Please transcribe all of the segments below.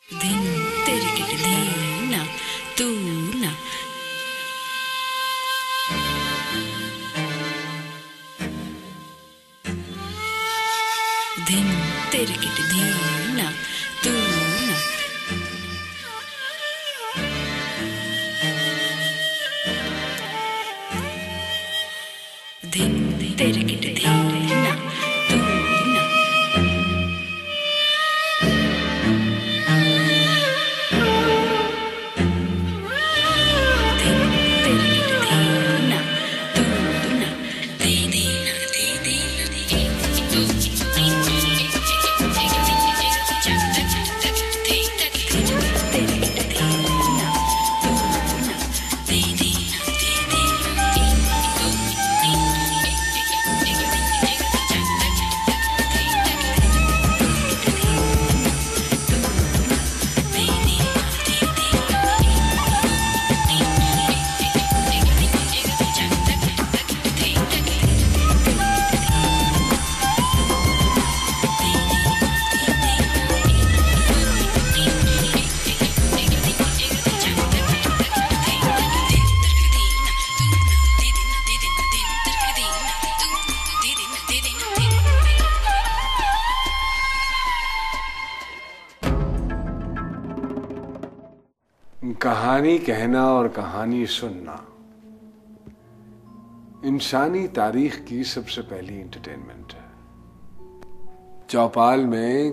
दिन तेरे किट दीना तू ना दिन तेरे किट दीना तू ना दिन तेरे किट दीना तू ना कहानी कहना और कहानी सुनना इंसानी तारीख की सबसे पहली एंटरटेनमेंट है। चौपाल में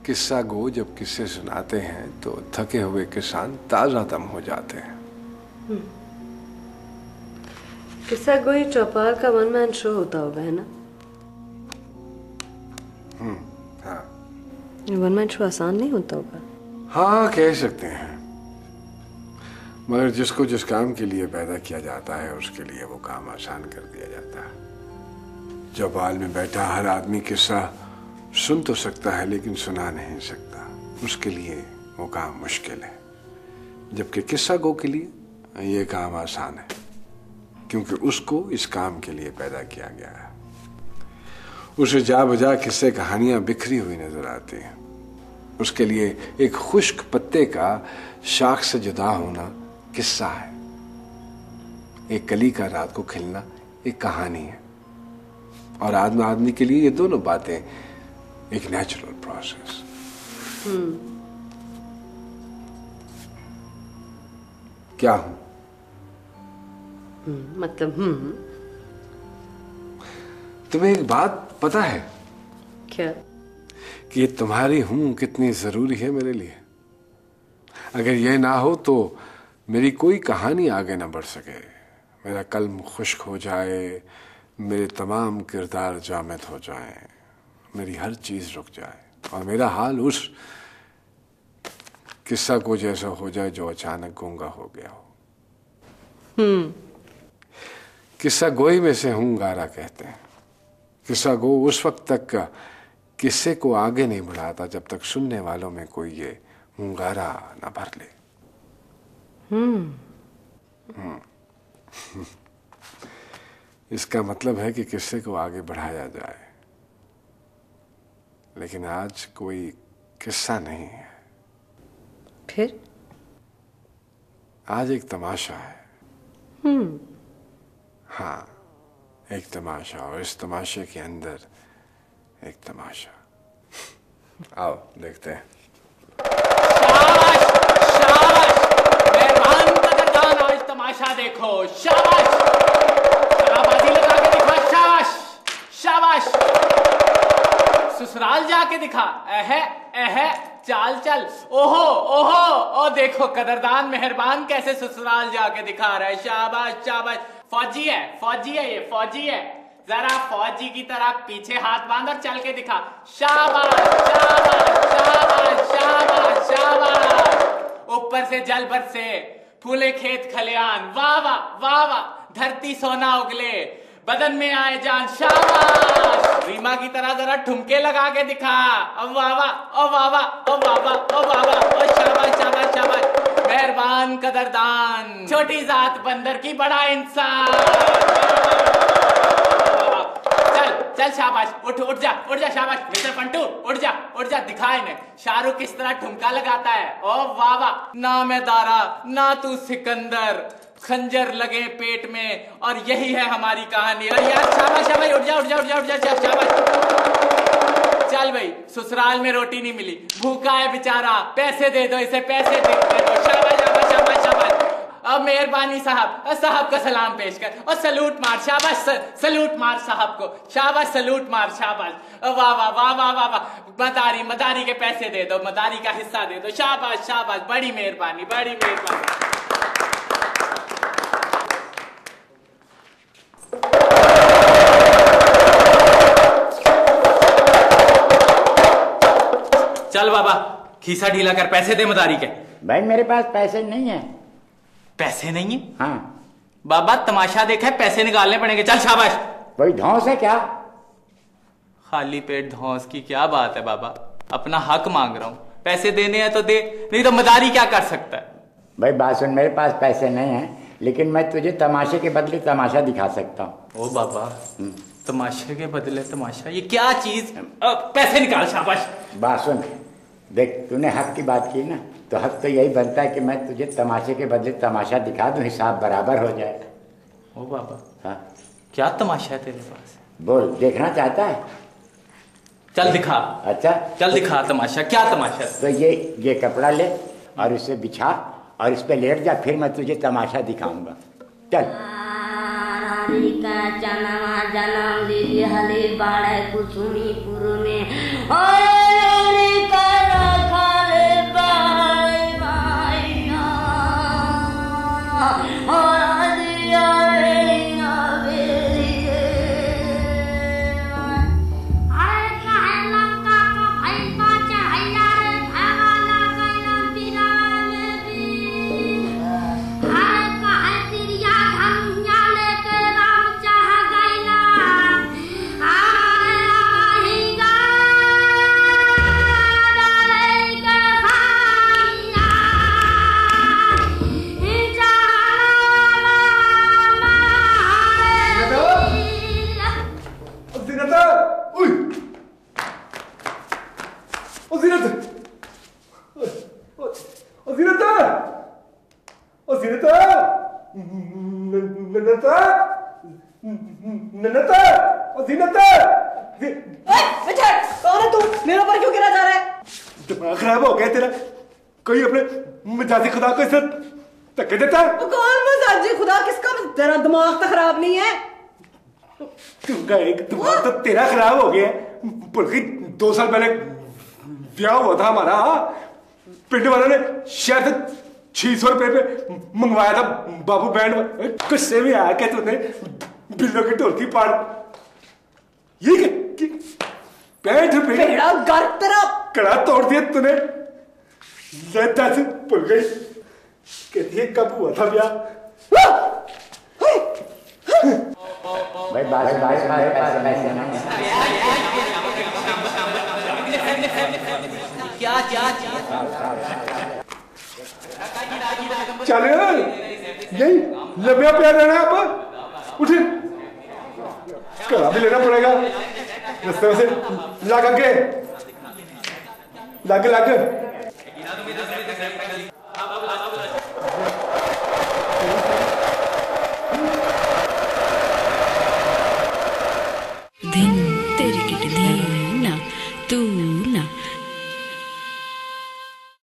किस्सा गो जब किस्से सुनाते हैं तो थके हुए किसान ताजा दम हो जाते हैं। किस्सा गोई चौपाल का वन मैन शो होता होगा, है ना? हाँ। वन मैन शो आसान नहीं होता होगा। हाँ, कह सकते हैं, मगर जिसको जिस काम के लिए पैदा किया जाता है उसके लिए वो काम आसान कर दिया जाता है। चौपाल में बैठा हर आदमी किस्सा सुन तो सकता है लेकिन सुना नहीं सकता, उसके लिए वो काम मुश्किल है। जबकि किस्सा गो के लिए ये काम आसान है क्योंकि उसको इस काम के लिए पैदा किया गया है। उसे जा बजा किस्से कहानियां बिखरी हुई नजर आती हैं। उसके लिए एक खुश्क पत्ते का शाख से जुदा होना किस्सा है। एक कली का रात को खिलना एक कहानी है। और आदमी के लिए ये दोनों बातें एक नेचुरल प्रोसेस। क्या हूं? मतलब तुम्हें एक बात पता है क्या? कि ये तुम्हारी हूं कितनी जरूरी है मेरे लिए। अगर ये ना हो तो मेरी कोई कहानी आगे ना बढ़ सके। मेरा कल्म खुश्क हो जाए, मेरे तमाम किरदार जामिद हो जाएं, मेरी हर चीज रुक जाए और मेरा हाल उस किस्सा को जैसा हो जाए जो अचानक गूंगा हो गया हो। किस्सा गोई में से हूंगारा कहते हैं। किस्सा गो उस वक्त तक का किस्से को आगे नहीं बढ़ाता जब तक सुनने वालों में कोई ये हूंगारा ना भर ले। इसका मतलब है कि किस्से को आगे बढ़ाया जाए। लेकिन आज कोई किस्सा नहीं है, फिर आज एक तमाशा है। हाँ, एक तमाशा, और इस तमाशे के अंदर एक तमाशा। आओ देखते हैं। तमाशा देखो। शाबाश, शाबाशी लगा के दिखा। शाबाश शाबाश, ससुराल जाके दिखा। चाल चल। ओहो ओहो, ओ देखो कदरदान मेहरबान कैसे ससुराल जाके दिखा रहा है। शाबाश शाबाश। फौजी है ये फौजी है। जरा फौजी की तरह पीछे हाथ बांध और चल के दिखा। शाबाश शाबाश शाबाश शाबाश शाबाश। ऊपर से जल बरसे, फूले खेत खलियान। वाह वाह वाह वाह, धरती सोना उगले, बदन में आए जान। शाबाश, रीमा की तरह जरा ठुमके लगा के दिखा। ओ वाह वाह, ओ वाह वाह, ओ वाह वाह, ओ वाह वाह, ओ शाबाश शाबाश शाबाश। मेहरबान कदरदान, छोटी जात बंदर की बड़ा इंसान। चल चल शाबाश, उठ उठ जा शाबाश। मिस्टर पंटू उठ जा। उठ जा, दिखा इन्हें शाहरुख किस तरह ठुमका लगाता है। ओ वाह वाह, ना मैं दारा ना तू सिकंदर, खंजर लगे पेट में और यही है हमारी कहानी। अरे यार शाबाश शाबाश, उठ जा उठ जा उठ जा उठ जा, शाबाश। चल भाई, ससुराल में रोटी नहीं मिली, भूखा है बेचारा, पैसे दे दो इसे, पैसे दे दो। शाबाश शाबाश शाबाश शाबाश। अब मेहरबानी साहब, साहब का सलाम पेश कर और सलूट मार। शाबाश, सलूट मार साहब को, शाबाश सलूट मार, शाबाश। वाह वाह वाह वाह वाह वाह। मदारी, मदारी के पैसे दे दो, मदारी का हिस्सा दे दो। शाबाश शाबाश, बड़ी मेहरबानी, बड़ी मेहरबानी। चल बाबा, खीसा ढीला कर, पैसे दे मदारी के। भाई मेरे पास पैसे नहीं है। पैसे नहीं है? हाँ बाबा तमाशा देखा है, पैसे निकालने पड़ेंगे। चल शाबाश। कोई धौंस है क्या? खाली पेट धौंस की क्या बात है बाबा, अपना हक मांग रहा हूं, पैसे देने हैं तो दे, नहीं तो मदारी क्या कर सकता है। भाई बात सुन, मेरे पास पैसे नहीं है, लेकिन मैं तुझे तमाशे के बदले तमाशा दिखा सकता हूँ। ओ बाबा, तमाशे के बदले तमाशा, ये क्या चीज? पैसे निकाल, शाबाश। बात सुन, देख तूने हक की बात की ना, तो हक तो यही बनता है कि मैं तुझे तमाशे के बदले तमाशा दिखा दूं, हिसाब बराबर हो जाए। ओ बाबा, हाँ क्या तमाशा है तेरे पास? बोल, देखना चाहता है? चल दिखा। अच्छा चल दिखा तमाशा, क्या तमाशा है? तो ये कपड़ा ले और इसे बिछा और इस पे लेट जा, फिर मैं तुझे तमाशा दिखाऊंगा। चल। जन्म लीजिए हले बाड़े कुसुमीपुर में, दिमाग खराब हो गया तेरा? कोई अपने मजाजी खुदा को इसे धक्के देता है? कौन मजाजी खुदा? किसका? तेरा दिमाग तो खराब नहीं है? तुमका एक दिमाग तो तेरा खराब हो गया। बल्कि 2 साल पहले ब्याह हुआ था हमारा, पिंड वालों ने शायद 600 रुपए पे मंगवाया था बाबू बैंड। गुस्से में आया क्या तूने बिल्लो की ढोलकी पाड़? ये पैंट बेड़ा गर्क तेरा कड़ा तोड़ दिया तूने। लता से भूल गई, कहती है कब हुआ था ब्याह? भाई पैसे नहीं। क्या क्या चल यही लंबा प्यार रहना अब। उठ, कड़ा भी लेना पड़ेगा रास्ते में से। लग आगे, लग लग।